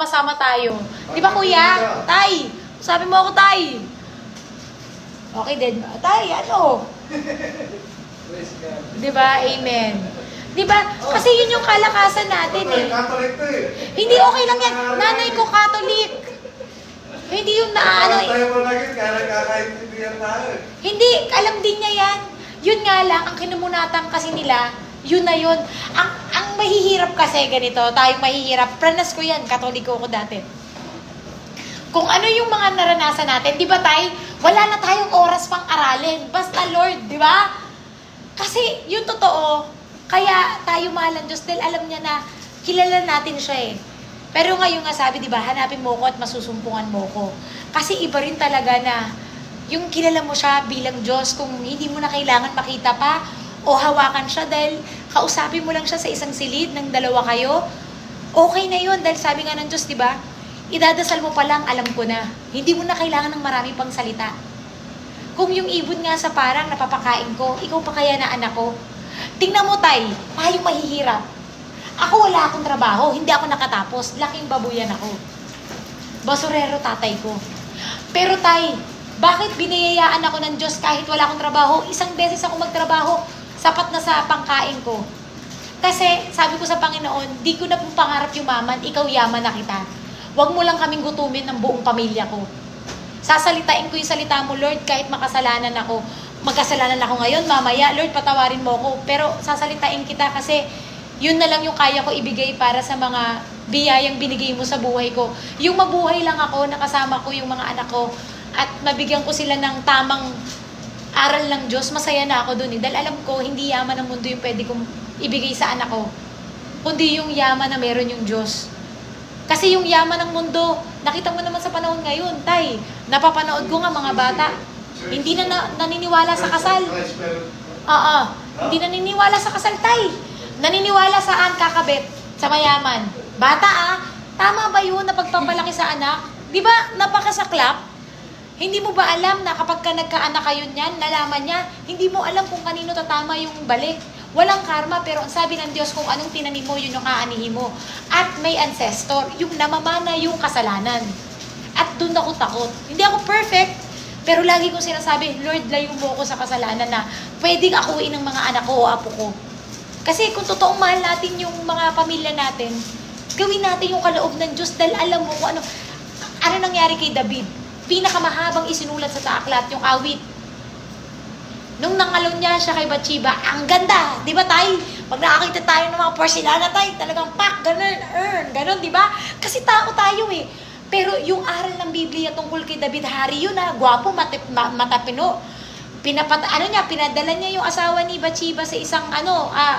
Masama tayo. Di ba kuya? Tay, sabi mo ako tay. Okay din. Tay, ano? Di ba? Amen. Di ba? Kasi yun yung kalakasan natin eh. Hindi okay lang yan. Nanay ko Catholic. Hindi yung naano eh. Hindi, alam din niya yan. Yun nga lang, ang kinumunatam kasi nila, yun na yun. Ang mahihirap kasi ganito, tayong mahihirap. Pranas ko yan, Katoliko ko dati. Kung ano yung mga naranasan natin, di ba tay, wala na tayong oras pang aralin. Basta Lord, di ba? Kasi yung totoo, kaya tayo mahal ng Diyos dahil alam niya na kilala natin siya eh. Pero ngayon nga sabi, di ba, hanapin mo ko at masusumpungan mo ko. Kasi iba rin talaga na yung kilala mo siya bilang Diyos, kung hindi mo na kailangan makita pa, o hawakan siya dahil kausapin mo lang siya sa isang silid ng dalawa kayo, okay na yun. Dahil sabi nga ng Diyos, di ba, idadasal mo pa lang, alam ko na. Hindi mo na kailangan ng marami pang salita. Kung yung ibon nga sa parang napapakain ko, ikaw pa kaya na anak ko? Tingnan mo tay, tayong mahihirap. Ako wala akong trabaho, hindi ako nakatapos, laking babuyan ako. Basurero tatay ko. Pero tay, bakit biniyayaan ako ng Diyos kahit wala akong trabaho? Isang beses ako magtrabaho, sapat na sa pangkain ko. Kasi sabi ko sa Panginoon, di ko na pong pangarap yumaman, ikaw yaman na kita. Huwag mo lang kaming gutumin ng buong pamilya ko. Sasalitain ko yung salita mo, Lord, kahit makasalanan ako. Magkasalanan ako ngayon, mamaya, Lord, patawarin mo ako. Pero sasalitain kita kasi yun na lang yung kaya ko ibigay para sa mga biyayang binigay mo sa buhay ko. Yung mabuhay lang ako, nakasama ko yung mga anak ko, at mabigyan ko sila ng tamang aral ng Diyos, masaya na ako dun eh. Dahil alam ko, hindi yaman ng mundo yung pwede kong ibigay sa anak ko, kundi yung yaman na meron yung Diyos. Kasi yung yaman ng mundo, nakita mo naman sa panahon ngayon, tay, napapanood ko nga mga bata, hindi na naniniwala sa kasal. Hindi naniniwala sa kasal, tay. Naniniwala saan kakabit? Sa mayaman. Bata tama ba yun na pagpapalaki sa anak? Di ba napakasaklap? Hindi mo ba alam na kapag ka nagkaanak kayo niyan, nalaman niya, hindi mo alam kung kanino tatama yung balik. Walang karma, pero ang sabi ng Diyos, kung anong tinanim mo, yun yung aanihin mo. At may ancestor, yung namamana yung kasalanan. At doon ako takot. Hindi ako perfect, pero lagi kong sinasabi, Lord, layo mo ako sa kasalanan na pwedeng akuin ng mga anak ko o apo ko. Kasi kung totoong mahal natin yung mga pamilya natin, gawin natin yung kaloob ng Diyos dahil alam mo kung ano nangyari kay David. Pinakamahabang isinulat sa taaklat, yung awit. Nung nangalon niya siya kay Bathsheba, ang ganda, di ba tay? Pag nakakita tayo ng mga porcelana tay, talagang pak, ganun, di ba? Kasi tao tayo eh. Pero yung aral ng Biblia tungkol kay David, hari yun gwapo, matapino. Pinadala niya yung asawa ni Bathsheba sa isang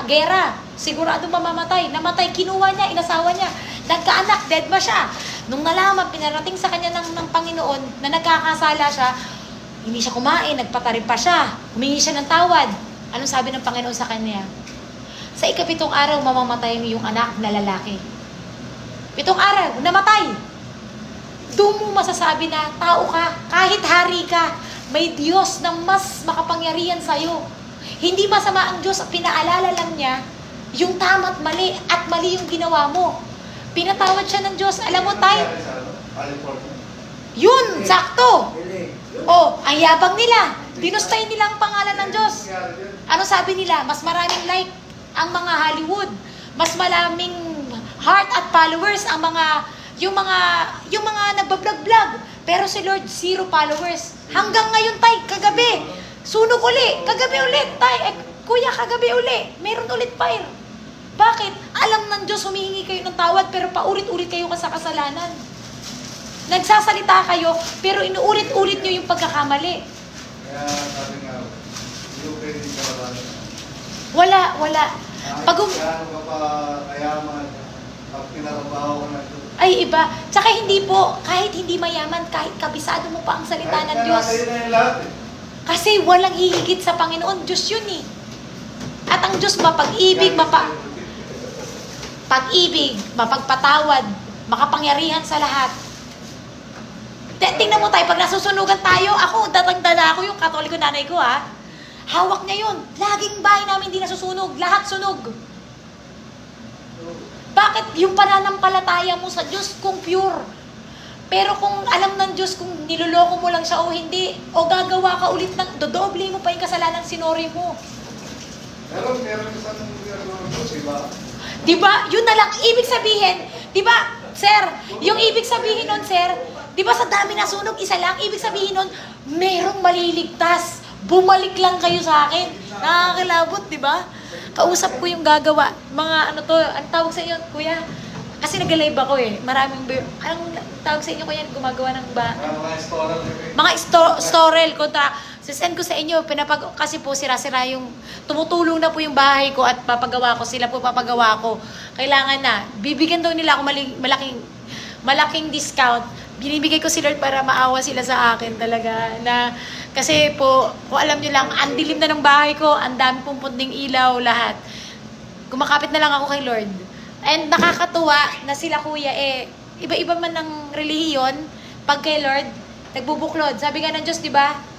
gera. Sigurado mamamatay. Namatay, kinuha niya, inasawa niya. Nagkaanak, dead ba siya? Nung nalaman, pinarating sa kanya ng Panginoon na nagkakasala siya, hindi siya kumain, nagpatarim pa siya. Humingi siya ng tawad. Anong sabi ng Panginoon sa kanya? Sa ika-7 araw, mamamatay yung anak na lalaki. 7 araw, namatay. Doon mo masasabi na tao ka, kahit hari ka, may Diyos na mas makapangyarihan sa'yo. Hindi masama ang Diyos, pinaalala lang niya yung tama at mali yung ginawa mo. Pinatawad siya ng Diyos. Alam mo tayo, yun, sakto. Ang yabang nila. Dinustay nila ang pangalan ng Diyos. Ano sabi nila? Mas maraming like ang mga Hollywood. Mas maraming heart at followers ang yung mga nagbablog-blog. Pero si Lord, 0 followers. Hanggang ngayon, tay, kagabi. Sunog uli. Kagabi ulit, tay. Kuya, kagabi uli. Meron ulit fire. Bakit? Alam ng Diyos, humihingi kayo ng tawad, pero paulit-ulit kayo sa kasalanan. Nagsasalita kayo, pero inuulit-ulit nyo yung pagkakamali. Kaya sabi nga, hindi ko pwede kalabanan. Wala. Pag kaya ka pa kayaman, pag pinarabaho ko na ito. ay iba. Tsaka hindi po, kahit hindi mayaman, kahit kabisado mo pa ang salita ng Diyos. Kahit na yung lahat eh. Kasi walang hihigit sa Panginoon, Diyos yun eh. At ang Diyos mapag-ibig, mapagpatawad, makapangyarihan sa lahat. Tingnan mo tayo, pag nasusunugan tayo, datang-dala ako yung Katoliko nanay ko hawak niya yun. Laging bahay namin hindi nasusunog, lahat sunog. Bakit yung pananampalataya mo sa Diyos kung pure? Pero kung alam ng Diyos kung niloloko mo lang siya o hindi, o gagawa ka ulit ng, dodoble mo pa yung kasalanan sinori mo. Pero meron isang ginagawa ng Diyos, iba. Diba? Yun na lang. Ibig sabihin, diba, sir, yung ibig sabihin nun, sir, diba sa dami na sunog, isa lang, ibig sabihin nun, merong maliligtas. Bumalik lang kayo sa akin. Nakakilabot, diba? Kausap ko yung gagawa. Mga ano to, ang tawag sa inyo, kuya? Kasi nag-live ako eh. Maraming, anong tawag sa inyo, kuya, gumagawa ng ba? Mga installer. Mga storel kontra sisend ko sa inyo kasi po sira-sira yung tumutulong na po yung bahay ko at papagawa ko sila po papagawa ko. Kailangan na bibigyan daw nila ako malaking discount. Binibigay ko si Lord para maawa sila sa akin talaga na kasi po kung alam niyo lang ang dilim na ng bahay ko, ang dami pong punting ilaw lahat. Kumakapit na lang ako kay Lord. And nakakatuwa na sila kuya iba-iba man ng relihiyon pag kay Lord nagbubuklod. Sabi nga ng Diyos, di ba?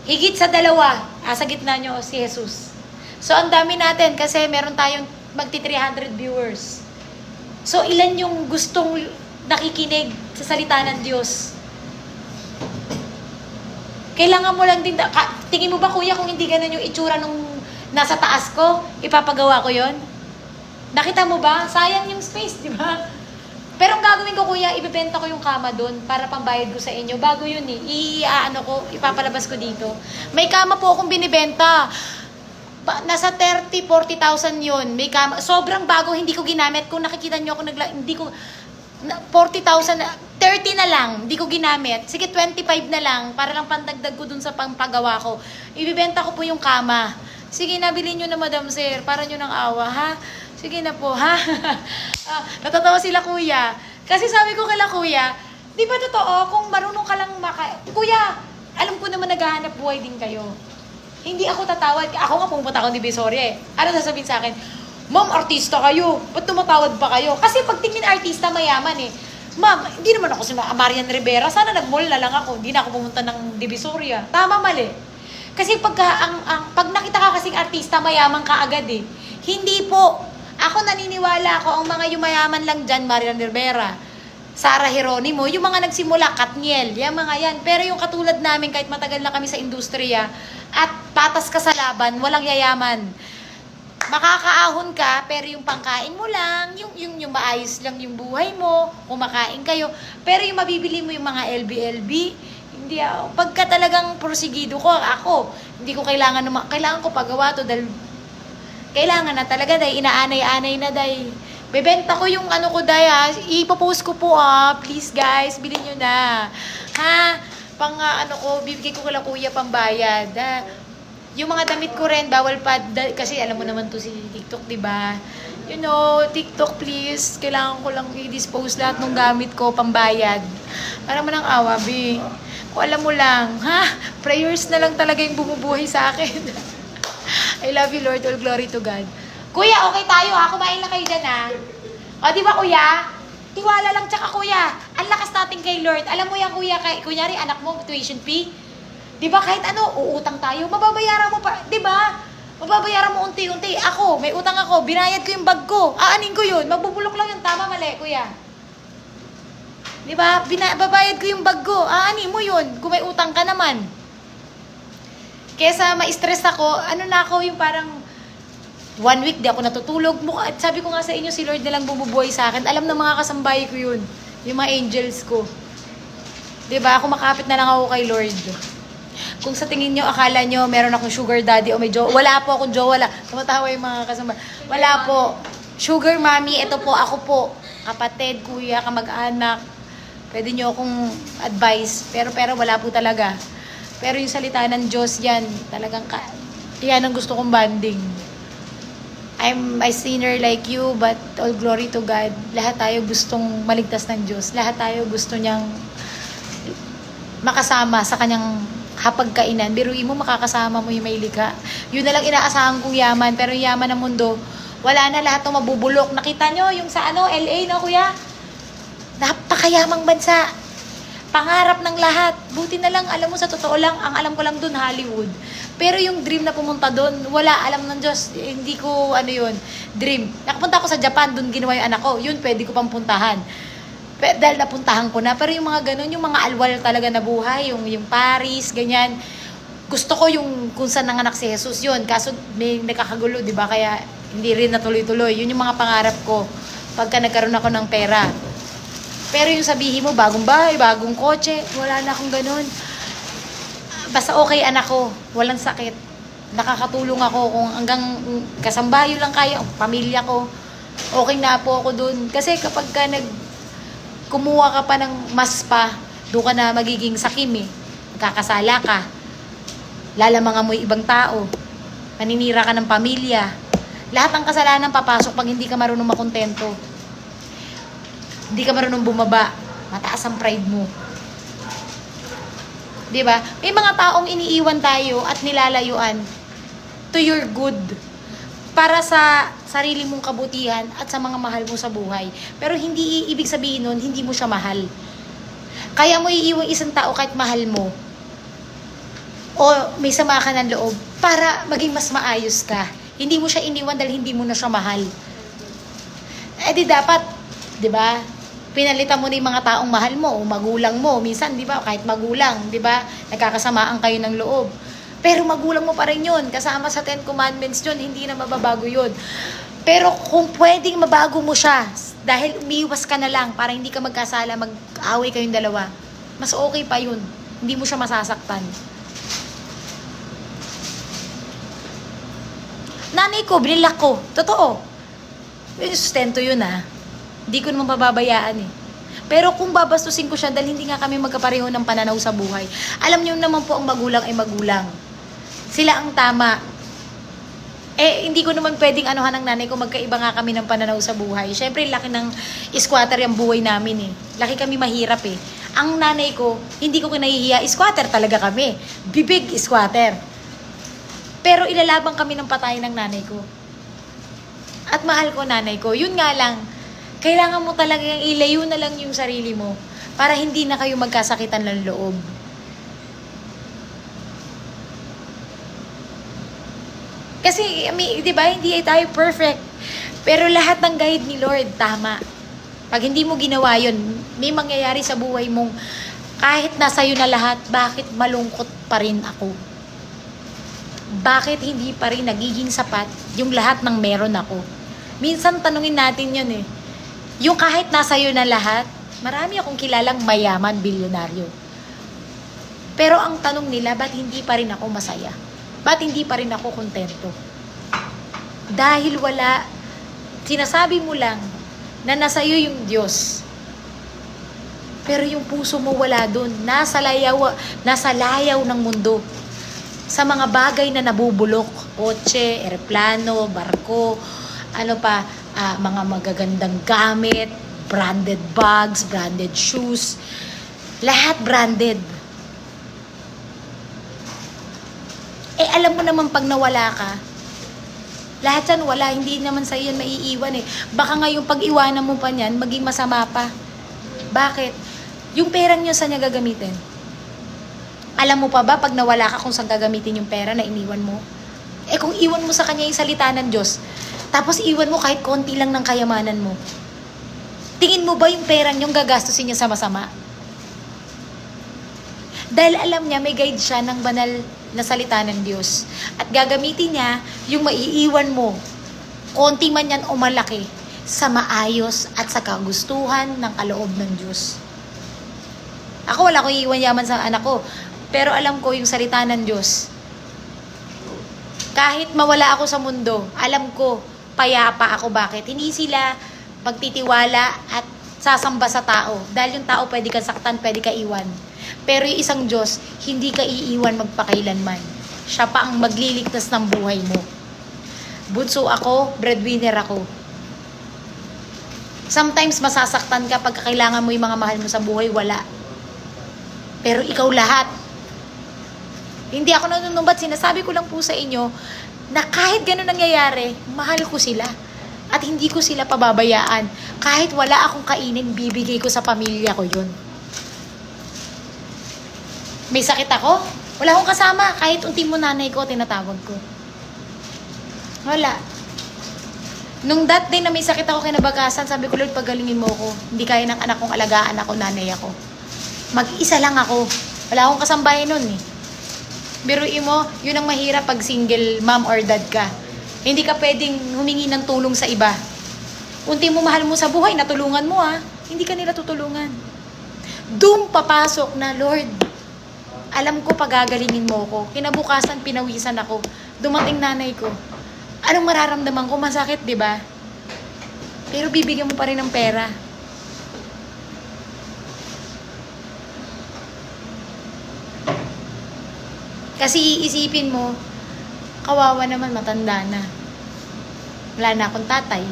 Higit sa dalawa, sa gitna nyo si Jesus. So, ang dami natin kasi meron tayong magti 300 viewers. So, ilan yung gustong nakikinig sa salita ng Diyos? Kailangan mo lang din, tingin mo ba kuya kung hindi ganun yung itsura nung nasa taas ko, ipapagawa ko yon? Nakita mo ba? Sayang yung space, di ba? Pero ang gagawin ko kuya, ibebenta ko yung kama doon para pambayad ko sa inyo. Bago yun ipapalabas ko dito. May kama po akong binibenta. Nasa 30-40,000 yun. May kama. Sobrang bago, hindi ko ginamit. Kung nakikita nyo ako, hindi ko, 40,000, 30 na lang, hindi ko ginamit. Sige, 25 na lang, para lang pandagdag ko dun sa pangpagawa ko. Ibibenta ko po yung kama. Sige, nabili nyo na Madam Sir, para nyo ng awa, ha? Sige na po, ha? Natatawa sila kuya. Kasi sabi ko kala kuya, di ba totoo, kung marunong ka lang kuya, alam ko naman naghahanap buhay din kayo. Hindi ako tatawad. Ako nga pumunta ako ni Visoria eh. Ano sasabihin sa akin? Ma'am, artista kayo. Ba't tumatawad pa kayo? Kasi pag tingin artista, mayaman eh. Ma'am, hindi naman ako si Marian Rivera. Sana nag-mall na lang ako. Hindi na ako pumunta ng Divisoria. Tama, mali. Kasi pag nakita ka kasing artista, mayaman ka agad eh. Hindi po. Ako naniniwala ako, ang mga yumayaman lang dyan, Marian Rivera, Sara Geronimo, yung mga nagsimula, Katniel, yung mga yan. Pero yung katulad namin, kahit matagal na kami sa industriya, at patas ka sa laban, walang yayaman. Makakaahon ka, pero yung pangkain mo lang, yung maayos lang yung buhay mo, kumakain kayo. Pero yung mabibili mo yung mga LBLB, hindi ako. Pagka talagang prosigido ko, ako, hindi ko kailangan ko pagawa to dahil kailangan na talaga dahil inaanay-anay na dahil bebenta ko yung ano ko dahil ha, ipopost ko po please guys, bilhin nyo na ha, bibigay ko kala kuya pambayad ha. Yung mga damit ko rin bawal pa kasi alam mo naman to si TikTok, diba? You know, TikTok please, kailangan ko lang i-dispose lahat ng gamit ko pambayad para mo ng awa kung alam mo lang ha, prayers na lang talaga yung bumubuhay sa akin. I love you, Lord. All glory to God. Kuya, okay tayo ha. Kumain lang kayo dyan ha. O, di ba kuya? Tiwala lang tsaka kuya. Ang lakas natin kay Lord. Alam mo yan kuya, kunyari anak mo, tuition fee. Di ba kahit ano, uutang tayo, mababayaran mo pa. Di ba? Mababayaran mo unti-unti. Ako, may utang ako. Binayad ko yung bag ko. Aanin ko yun. Mabubulok lang yun. Tama, mali, kuya. Di ba? Babayad ko yung bag ko. Aanin mo yun. Kung may utang ka naman. Kesa ma-stress ako, ano na ako yung parang 1 week di ako natutulog. Sabi ko nga sa inyo, si Lord na lang bumubuhay sa akin. Alam ng mga kasambahay ko yun. Yung mga angels ko. Diba? Ako makapit na lang ako kay Lord. Kung sa tingin nyo, akala nyo, meron akong sugar daddy o may jowa. Wala po akong jowa. Tumatawa yung mga kasambahay. Wala po. Sugar mommy, ito po, ako po. Kapatid, kuya, kamag-anak. Pwede nyo akong advice. Pero wala po talaga. Pero yung salita ng Diyos yan, talagang yan ang gusto kong banding. I'm a sinner like you, but all glory to God. Lahat tayo gustong maligtas ng Diyos. Lahat tayo gusto niyang makasama sa kanyang hapagkainan. Biruin mo, makakasama mo yung may likha. Yun na lang inaasahan kong yaman. Pero yung yaman ng mundo, wala na, lahat ng mabubulok. Nakita nyo yung sa LA na kuya? Napakayamang bansa. Pangarap ng lahat. Buti na lang, alam mo, sa totoo lang, ang alam ko lang dun, Hollywood. Pero yung dream na pumunta doon, wala, alam ng Diyos, hindi ko, yun, dream. Nakapunta ako sa Japan, doon ginawa yung anak ko, yun, pwede ko pang puntahan. Dahil napuntahan ko na, pero yung mga ganun, yung mga alwal talaga na buhay, yung Paris, ganyan, gusto ko yung kung saan nanganak si Jesus yun, kaso may nakakagulo, di ba, kaya hindi rin natuloy-tuloy. Yun yung mga pangarap ko, pagka nagkaroon ako ng pera. Pero yung sabihin mo, bagong bahay, bagong kotse, wala na akong ganun. Basta okay anak ko, walang sakit. Nakakatulong ako kung hanggang kasambayo lang kaya, pamilya ko. Okay na po ako dun. Kasi kapag ka kumuha ka pa ng mas pa, doon ka na magiging sakim eh. Magkakasala ka. Lalamangan mo yung ibang tao. Maninira ka ng pamilya. Lahat ng kasalanan papasok pag hindi ka marunong makontento. Hindi ka marunong bumaba. Mataas ang pride mo. Diba? May mga taong iniiwan tayo at nilalayuan to your good. Para sa sarili mong kabutihan at sa mga mahal mo sa buhay. Pero hindi ibig sabihin nun, hindi mo siya mahal. Kaya mo iiwan isang tao kahit mahal mo. O may sama ka ng loob para maging mas maayos ka. Hindi mo siya iniwan dahil hindi mo na siya mahal. Eh di dapat, di ba? Pinalitan mo na yung mga taong mahal mo o magulang mo. Minsan, di ba, kahit magulang, di ba, nagkakasamaan kayo ng loob. Pero magulang mo pa rin yun. Kasama sa 10 Commandments yun, hindi na mababago yun. Pero kung pwedeng mabago mo siya, dahil umiwas ka na lang para hindi ka magkasala, mag-away kayong dalawa, mas okay pa yun. Hindi mo siya masasaktan. Nanay ko, binilak ko. Totoo. Yung sustento yun Hindi ko naman pababayaan eh. Pero kung babastusin ko siya dahil hindi nga kami magkapareho ng pananaw sa buhay, alam niyo naman po ang magulang ay magulang. Sila ang tama. Eh, hindi ko naman pwedeng anuhan ng nanay ko, magkaiba nga kami ng pananaw sa buhay. Siyempre, laki ng squatter yung buhay namin eh. Laki kami mahirap eh. Ang nanay ko, hindi ko kinahihiya, squatter talaga kami. Bibig squatter. Pero ilalabang kami ng patay ng nanay ko. At mahal ko nanay ko. Yun nga lang, kailangan mo talagang ilayo na lang yung sarili mo para hindi na kayo magkasakitan ng loob. Kasi, di ba, hindi tayo perfect. Pero lahat ng guide ni Lord, tama. Pag hindi mo ginawa yun, may mangyayari sa buhay mong kahit nasa'yo na lahat, bakit malungkot pa rin ako? Bakit hindi pa rin nagiging sapat yung lahat ng meron ako? Minsan tanungin natin yun eh. Yung kahit nasa iyo na lahat, marami akong kilalang mayaman, bilyonaryo. Pero ang tanong nila, ba't hindi pa rin ako masaya? Ba't hindi pa rin ako kontento? Dahil wala, sinasabi mo lang na nasa iyo yung Diyos. Pero yung puso mo wala dun. Nasa layaw ng mundo. Sa mga bagay na nabubulok, kotse, eroplano, barko, mga magagandang gamit, branded bags, branded shoes, lahat branded. Eh, alam mo naman pag nawala ka, lahat yan wala, hindi naman sa yan maiiwan eh. Baka nga yung pag-iwanan mo pa niyan, maging masama pa. Bakit? Yung perang niyo saan niya gagamitin? Alam mo pa ba pag nawala ka kung saan gagamitin yung pera na iniwan mo? Eh kung iwan mo sa kanya yung salita ng Diyos, tapos iwan mo kahit konti lang ng kayamanan mo, tingin mo ba yung perang yung gagastusin niya sa masama? Dahil alam niya may guide siya ng banal na salita ng Diyos. At gagamitin niya yung maiiwan mo, konti man yan o malaki, sa maayos at sa kagustuhan ng kaloob ng Diyos. Ako wala ko iiwan yaman sa anak ko, pero alam ko yung salita ng Diyos. Kahit mawala ako sa mundo, alam ko, payapa ako. Bakit? Hindi sila magtitiwala at sasamba sa tao. Dahil yung tao pwede kang saktan, pwede ka iwan. Pero yung isang Diyos, hindi ka iiwan magpakailanman. Siya pa ang magliligtas ng buhay mo. Bunso ako, breadwinner ako. Sometimes masasaktan ka pag kailangan mo yung mga mahal mo sa buhay, wala. Pero ikaw lahat. Hindi ako nanunumbat, sinasabi ko lang po sa inyo na kahit gano'n nangyayari, mahal ko sila. At hindi ko sila pababayaan. Kahit wala akong kainin, bibigay ko sa pamilya ko yun. May sakit ako, Wala akong kasama. Kahit unti mo nanay ko, tinatawag ko. Wala. Nung that day na may sakit ako kinabagasan, sabi ko, Lord, pagalingin mo ako. Hindi kaya ng anak kong alagaan ako, nanay ako. Mag-isa lang ako. Wala akong kasambahay nun eh. Biruin mo, yun ang mahirap pag single mom or dad ka. Hindi ka pwedeng humingi ng tulong sa iba. Unti mo mahal mo sa buhay, natulungan mo ha. Hindi ka nila tutulungan. Doon papasok na, Lord, alam ko pagagalingin mo ako. Kinabukasan, pinawisan ako. Dumating nanay ko. Anong mararamdaman ko? Masakit, di ba? Pero bibigyan mo pa rin ng pera. Kasi iisipin mo, kawawa naman, matanda na. Wala na akong tatay.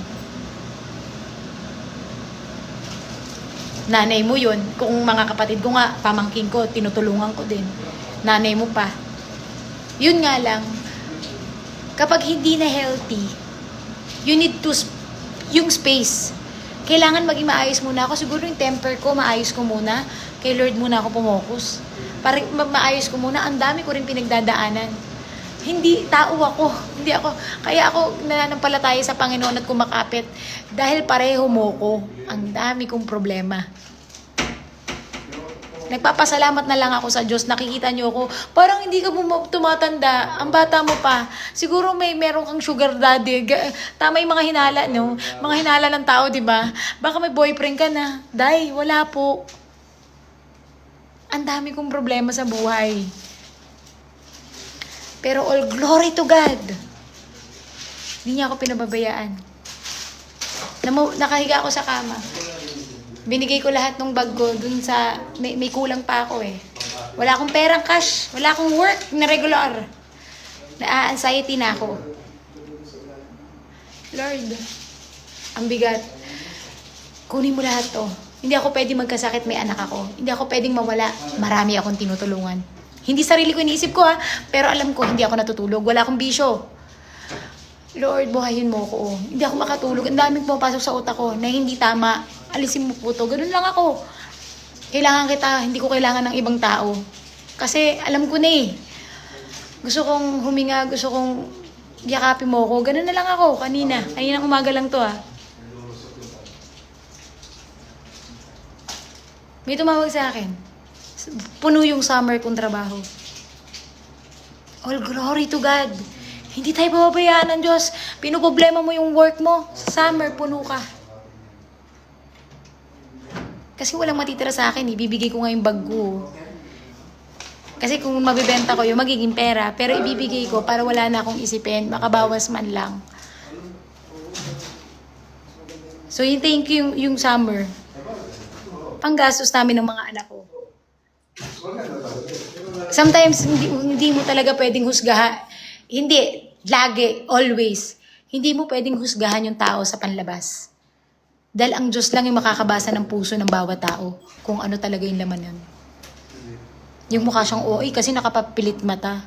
Nanay mo yun. Kung mga kapatid ko nga, pamangkin ko, tinutulungan ko din. Nanay mo pa. Yun nga lang, kapag hindi na healthy, you need to, yung space. Kailangan maging maayos muna ako. Siguro yung temper ko, maayos ko muna. Kay Lord muna ako pumokus. Para maayos ko muna, ang dami ko rin pinagdadaanan. Hindi, tao ako. Hindi ako, kaya ako nananampalataya sa Panginoon at kumakapit. Dahil pareho mo ko, ang dami kong problema. Nagpapasalamat na lang ako sa Diyos. Nakikita niyo ako, parang hindi ka tumatanda. Ang bata mo pa. Siguro meron kang sugar daddy. Tama yung mga hinala, no? Mga hinala ng tao, di ba? Baka may boyfriend ka na. Day, wala po. Ang dami kong problema sa buhay. Pero all glory to God. Hindi niya ako pinababayaan. Nakahiga ako sa kama. Binigay ko lahat ng bag ko dun sa, may kulang pa ako eh. Wala akong perang cash. Wala akong work na regular. Na-anxiety na ako. Lord, ang bigat. Kunin mo lahat to. Hindi ako pwedeng magkasakit, may anak ako. Hindi ako pwedeng mawala. Marami akong tinutulungan. Hindi sarili ko iniisip ko ha, pero alam ko hindi ako natutulog. Wala akong bisyo. Lord, buhayin mo ko. Hindi ako makatulog. Ang daming pumapasok sa utak ko na hindi tama. Alisin mo po to. Ganun lang ako. Kailangan kita, hindi ko kailangan ng ibang tao. Kasi alam ko na eh. Gusto kong huminga, gusto kong yakapin mo ko. Ganun na lang ako kanina. Kaninang umaga lang to ha. May tumawag sa akin. Puno yung summer kong trabaho. All glory to God. Hindi tayo pababayaan ng Diyos. Pinoproblema mo yung work mo. Sa summer, puno ka. Kasi walang matitira sa akin, ibibigay ko nga yung bag ko. Kasi kung mabibenta ko yung magiging pera, pero ibibigay ko para wala na akong isipin, makabawas man lang. So yung thank you yung summer. Panggastos namin ng mga anak ko. Sometimes hindi mo talaga pwedeng husgahan. Hindi, lagi, always. Hindi mo pwedeng husgahan yung tao sa panlabas. Dahil ang Diyos lang yung makakabasa ng puso ng bawat tao kung ano talaga yung laman nun. Yung mukha siyang OA kasi nakapapilit mata.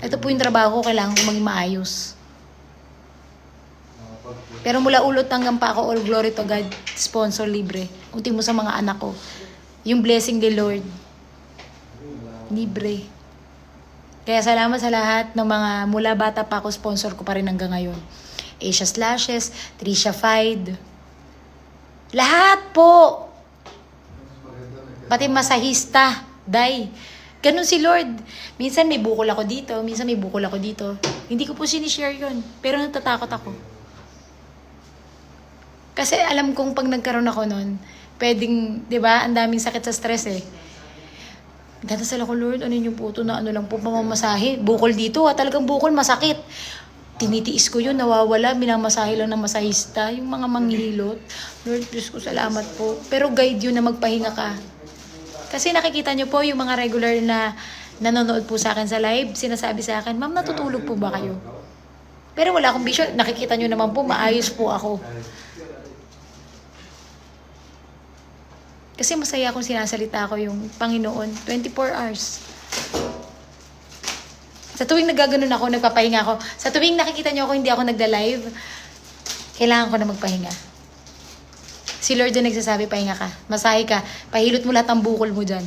Ito po yung trabaho ko, kailangan ko maging maayos. Pero mula ulot hanggang pa ako, all glory to God, sponsor libre. Unti mo sa mga anak ko. Yung blessing ni Lord, libre. Kaya salamat sa lahat ng mga mula bata pa ako, sponsor ko pa rin hanggang ngayon. Asia Slashes, Trisha Fide. Lahat po. Pati masahista, Day. Ganun si Lord. Minsan may bukol ako dito, minsan may bukol ako dito. Hindi ko po sinishare yun. Pero natatakot ako. Kasi alam kong pag nagkaroon ako nun, pwedeng, di ba, ang daming sakit sa stress eh. Dadasal ako, Lord, ano yung puto na ano lang po, mamamasahe. Bukol dito, talagang bukol, masakit. Tinitiis ko yun, nawawala, minamasahe lang ng masahista, yung mga manghihilot. Lord, Diyos ko, salamat po. Pero guide yun na magpahinga ka. Kasi nakikita nyo po, yung mga regular na nanonood po sa akin sa live, sinasabi sa akin, Ma'am, natutulog po ba kayo? Pero wala akong bisyo, nakikita nyo naman po, maayos po ako. Kasi masaya kung sinasalita ko yung Panginoon, 24 hours. Sa tuwing nagaganon ako, nagpapahinga ako. Sa tuwing nakikita niyo ako, hindi ako nagda-live, kailangan ko na magpahinga. Si Lord din nagsasabi, pahinga ka. Masahe ka. Pahilot mo lahat ng bukol mo dyan.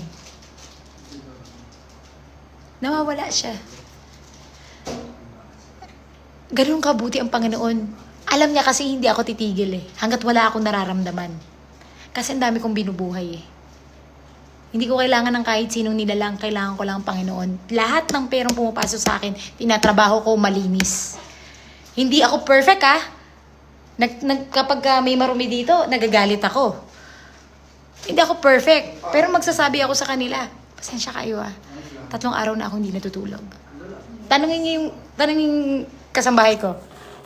Nawawala siya. Ganun kabuti ang Panginoon. Alam niya kasi hindi ako titigil eh. Hanggat wala akong nararamdaman. Kasi ang dami kong binubuhay eh. Hindi ko kailangan ng kahit sinong nilalang. Kailangan ko lang ang Panginoon. Lahat ng perang pumapasok sa akin, tinatrabaho ko malinis. Hindi ako perfect ah. Kapag may marumi dito, nagagalit ako. Hindi ako perfect. Pero magsasabi ako sa kanila, pasensya kayo ah. 3 araw na ako hindi natutulog. Tanungin yung kasambahay ko.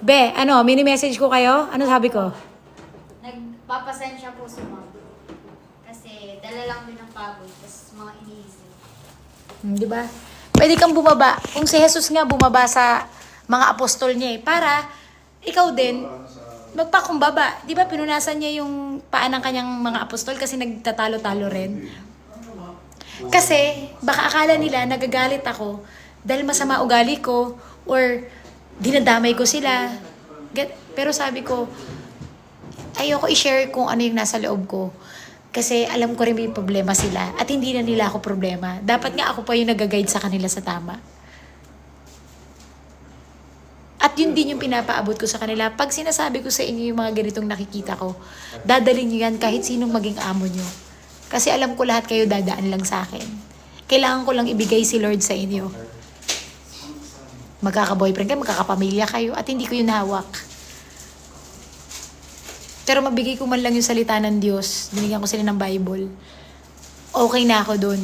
Be, mini-message ko kayo? Ano sabi ko? Nagpapasensya po si mom. Kasi dala lang din ng pagod. Tapos mga iniisip. Di ba? Pwede kang bumaba. Kung si Jesus nga bumaba sa mga apostol niya para ikaw din magpakumbaba. Di ba pinunasan niya yung paa ng kanyang mga apostol kasi nagtatalo-talo rin? Kasi baka akala nila nagagalit ako dahil masama ugali ko or dinadamay ko sila. Pero sabi ko, ayoko i-share kung ano yung nasa loob ko. Kasi alam ko rin may problema sila at hindi na nila ako problema. Dapat nga ako pa yung nag-guide sa kanila sa tama. At yun din yung pinapaabot ko sa kanila. Pag sinasabi ko sa inyo yung mga ganitong nakikita ko, dadalhin nyo yan kahit sinong maging amo nyo. Kasi alam ko lahat kayo dadaan lang sa akin. Kailangan ko lang ibigay si Lord sa inyo. Magkaka-boyfriend kayo, magkakapamilya kayo, at hindi ko yun hawak. Pero mabigay ko man lang yung salita ng Diyos, binigyan ko sila ng Bible, okay na ako dun.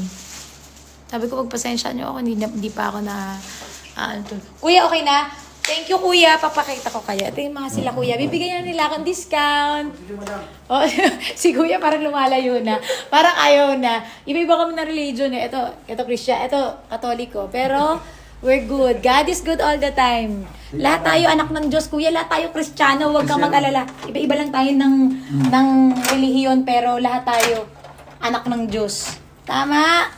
Sabi ko, pagpasensya nyo ako, hindi pa ako na... Kuya, okay na? Thank you, kuya. Papakita ko kayo. Ito yung mga sila, kuya. Bibigyan na nila akong discount. Oh, si kuya parang lumalayo na. Parang ayaw na. Iba-iba kami na religion. Ito Christian. Ito Katoliko. Pero... we're good. God is good all the time. Lahat tayo anak ng Diyos, kuya. Lahat tayo Kristiyano. Huwag kang mag-alala. Iba-iba lang tayo ng relihiyon, pero lahat tayo anak ng Diyos. Tama?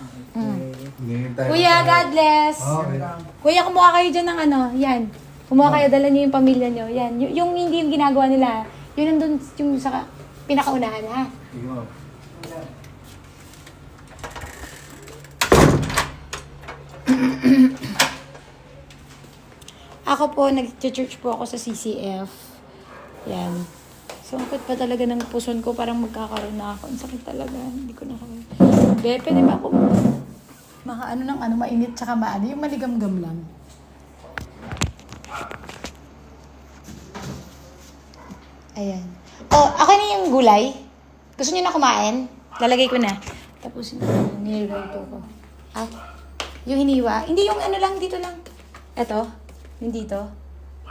Kuya, God bless. Kuya, kumuha kayo dyan ng yan. Kumuha kayo, dala niyo yung pamilya niyo. Yan. Yung hindi yung ginagawa nila, yun nandun yung sa pinakaunahan, ha? Ako po, nag-church po ako sa CCF. Yan. Sungkot pa talaga ng puson ko, parang magkakaroon na ako. Ang sakit talaga. Hindi ko na kaya. Pwede ba ako mainit tsaka yung maligamgam lang. Ayan. Oh, ako na yung gulay. Gusto niyo na kumain? Lalagay ko na. Tapos nilagay ko. Yung hiniwa. Hindi yung lang, dito lang. Eto. Yung dito?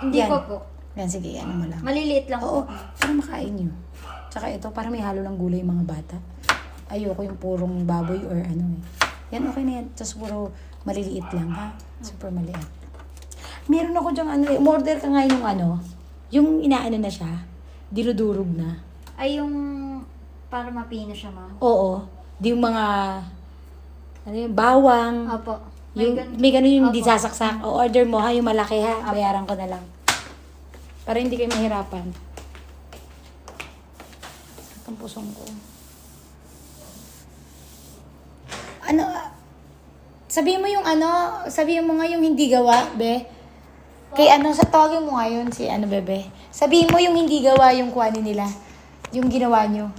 Hindi yan. po. Yan, sige, mo lang. Maliliit lang Oo, po. para makain nyo. Tsaka ito, para may halo ng gulay yung mga bata. Ayoko yung purong baboy or Yan, okay na yan. Tapos puro maliliit lang, ha? Super maliit. Meron ako dyang umorder ka nga yung inaano na siya, dinudurog na. Ay, yung para mapino siya, ma'am. Oo. Di yung mga, bawang. Opo. May ganun yung hindi Opo. sasaksak. O order mo ha, yung malaki ha. Bayaran ko na lang. Para hindi kayo mahirapan. Ang pusong ko. Sabihin mo sabihin mo nga yung hindi gawa, be. Kay tawagin mo nga yun si bebe. Sabihin mo yung hindi gawa yung kuhanin nila. Yung ginawa nyo.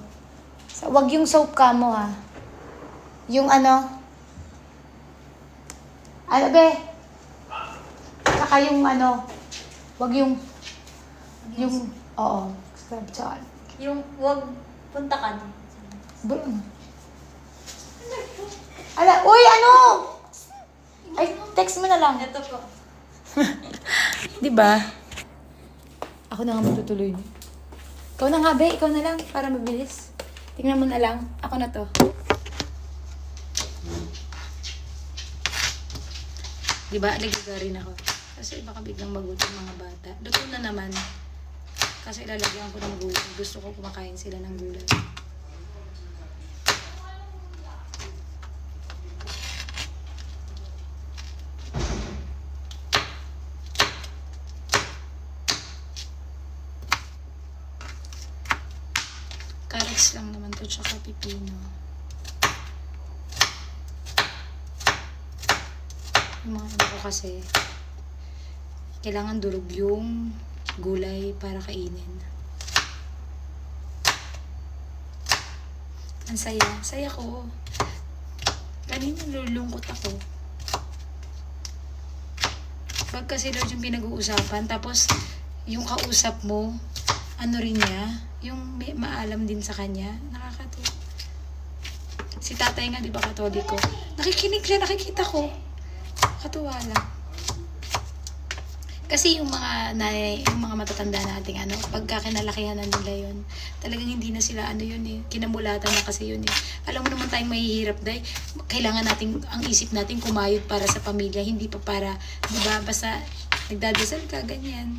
Wag yung soap ka mo ha. Yung be? Saka yung wag yung, scrub chan. Yung wag punta ka din. Uy, ay, text mo na lang. Ito po. Diba? Ako na nga matutuloy. Ikaw na nga, be. Ikaw na lang, para mabilis. Tingnan mo na lang. Ako na to. Diba? Nagigarin ako. Kasi baka biglang magutom mga bata. Luto na naman. Kasi ilalagyan ko ng gulay. Gusto ko kumakain sila ng gulay. Carrots lang naman to, tsaka pipino. Yung mga ano ko kasi, kailangan durog yung gulay para kainin. Ang saya. Saya ko. Kanina lulungkot ako. Pag kasi Lord yung pinag-uusapan, tapos yung kausap mo, ano rin niya, yung may maalam din sa kanya, nakakatuwa. Si tatay nga, di ba, Katoliko? Nakikinig siya, nakikita ko. Katuwa lang. Kasi yung mga yung mga matatanda nating ano, pagka kinalakihan na nila yun, talagang hindi na sila ano yun eh, kinamulatan na kasi yun eh. Alam mo naman tayong mahihirap dahil kailangan nating, ang isip natin kumayod para sa pamilya, hindi pa para, di ba, basta nagdadasal ka, ganyan.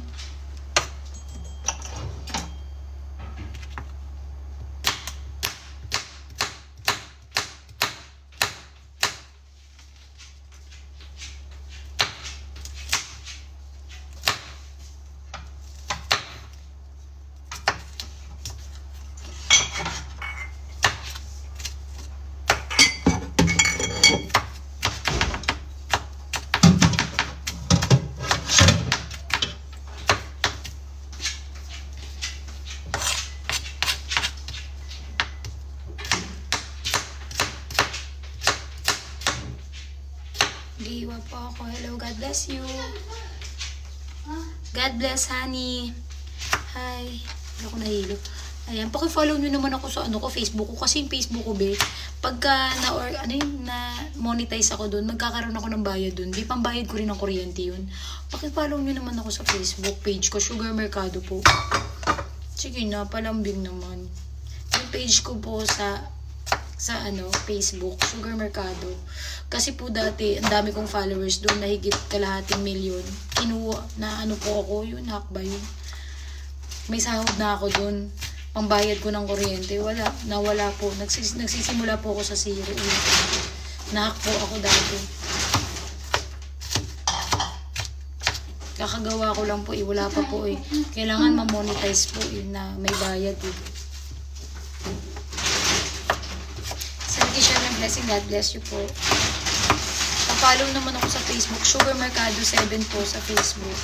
Giwa po ako. Hello, God bless you. God bless, honey. Hi. Hindi ako nahilo. Ayan, paki-follow nyo naman ako sa ano ko, Facebook ko. Kasi yung Facebook ko, be, pagka na-monetize ako doon, magkakaroon ako ng bayad doon. Di pambayad ko rin ng kuryente yun. Paki-follow nyo naman ako sa Facebook page ko, Sugar Mercado po. Sige na, palambing naman. Yung page ko po sa Facebook, Sugar Mercado. Kasi po dati, ang dami kong followers doon, na higit kalahating milyon. Kinuha na ano po ako, yun, hack ba yun? May sahod na ako doon. Pambayad ko ng kuryente, nawala po. Nagsisimula po ako sa zero. Nahack po ako dati. Kakagawa ko lang po, wala pa po eh. Kailangan ma-monetize po eh, na may bayad eh. Share ng blessing. God bless you po. Pa-follow naman ako sa Facebook. Sugar Mercado 7 po sa Facebook.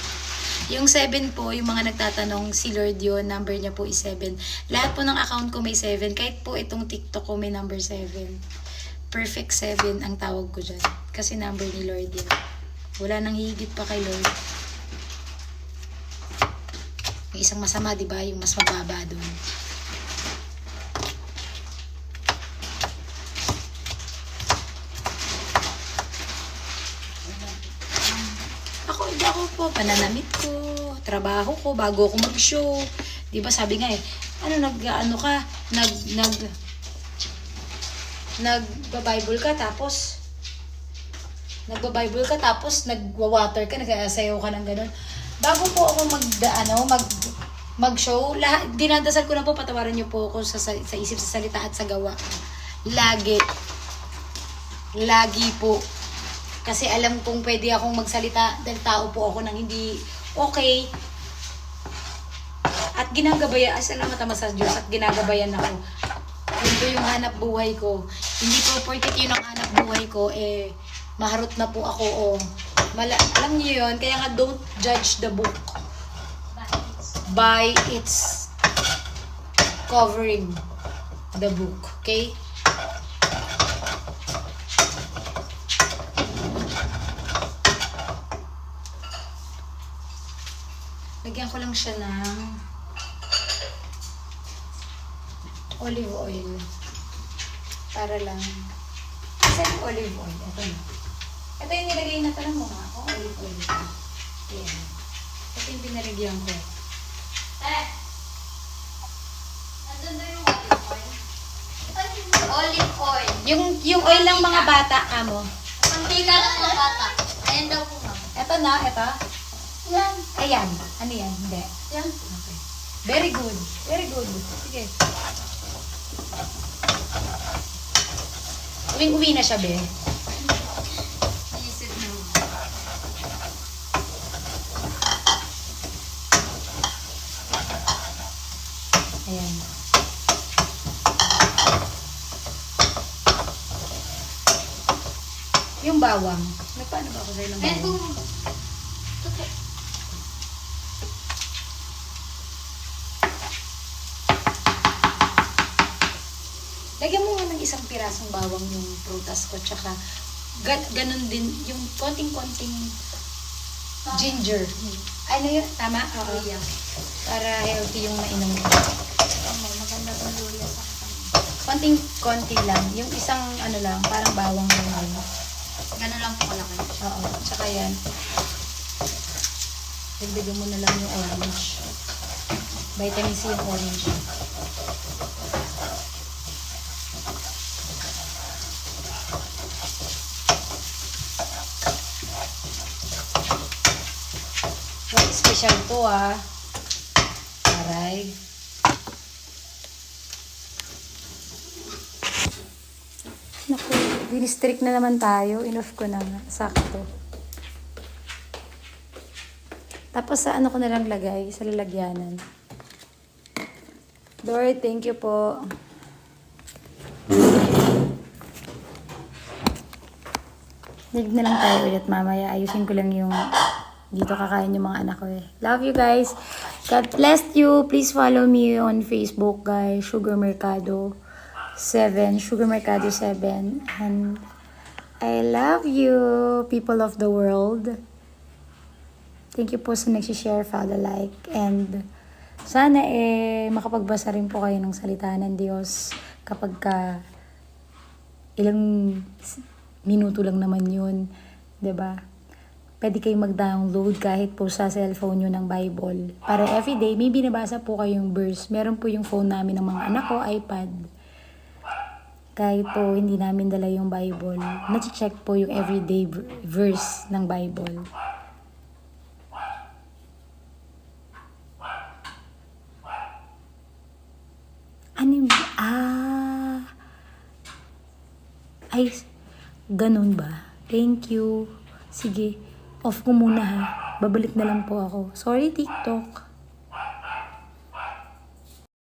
Yung 7 po, yung mga nagtatanong, si Lord yun, number niya po is 7. Lahat po ng account ko may 7. Kahit po itong TikTok ko may number 7. Perfect 7 ang tawag ko dyan. Kasi number ni Lord yun. Wala nang higit pa kay Lord. May isang masama, di ba? Yung mas mababa doon. Ako po, pananamit ko, trabaho ko, bago ako mag-show. Di ba sabi nga eh, nagba-Bible ka tapos nagwa-water ka, nagsasayaw ka ng ganun. Bago po ako mag-show, dinadasal ko na po, patawaran niyo po ako sa isip, sa salita at sa gawa. Lagi po. Kasi alam kong pwede akong magsalita dahil tao po ako nang hindi okay. At ginagabayan, salamat naman sa Diyos, at ginagabayan ako. Ito yung hanap buhay ko. Hindi po porket yun ang hanap buhay ko, eh, maharot na po ako, oh. Alam niyo yun, kaya nga don't judge the book by its covering the book, okay? Lagyan ko lang siya ng olive oil. Para lang. Isa yung olive oil. Ito na. Ito yung nilagay na pala muna ako. Olive oil ito. Ayan. Ito yung pinalagyan ko. Nandun na yung olive oil. Ito yung olive oil. Yung oil ng mga bata, amo. Mantika ng mga bata. Ayan daw po, ma'am. Ito na, ito. Yan. Ayan. Ano yan? Hindi. Yan. Okay. Very good. Very good. Sige. Uwing-uwi na siya, be. Isip mo. Ayan. Yung bawang. Nagpaano ba ako sa'yo ng And kung... bawang? Lagyan mo nga ng isang pirasong bawang yung prutas ko, tsaka ganun din, yung konting-konting ginger. Ano yun? Tama? Oo. Luya. Para healthy yung mainom ko. Maganda pang luya sa Konting-konti lang. Yung isang ano lang, parang bawang lang yun. Ganun lang po kalaki. Oo. Tsaka yan. Dagdagan mo na lang yung orange. Vitamin C yung orange. Very special to ah. Aray. Naku, dinistrict na naman tayo. Enough ko na nga. Sakto. Tapos sa ano ko na lang lagay? Sa lalagyanan. Dory, thank you po. Dig na lang tayo ulit mamaya. Ayusin ko lang yung dito kakain yung mga anak ko eh. Love you guys. God bless you. Please follow me on Facebook guys. Sugar Mercado 7. Sugar Mercado 7. And I love you, people of the world. Thank you po sa nagsishare, follow, like, and sana makapagbasa rin po kayo ng salita ng Diyos kapag ilang minuto lang naman yun, 'di ba? Pwede kayong mag-download kahit po sa cellphone nyo ng Bible. Para everyday, may binabasa po kayong verse. Meron po yung phone namin ng mga anak ko, iPad. Kahit po hindi namin dala yung Bible, na-check po yung everyday verse ng Bible. Ano yung... Ay, ganun ba? Thank you. Sige, off ko muna ha. Babalik na lang po ako. Sorry, TikTok.